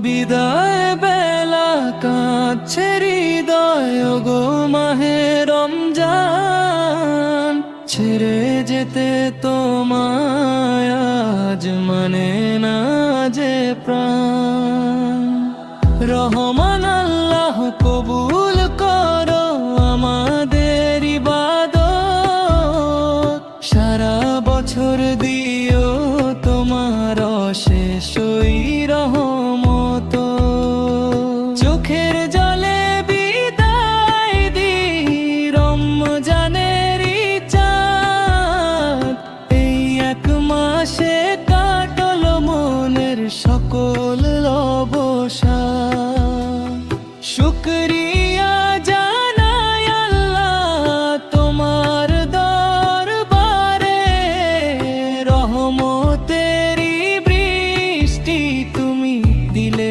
বিদায় বেলা কাঁদছে হৃদয় গো মাহে রমজান, ছেড়ে যেতে তোমায় আজ মানে না যে প্রাণ। রহমান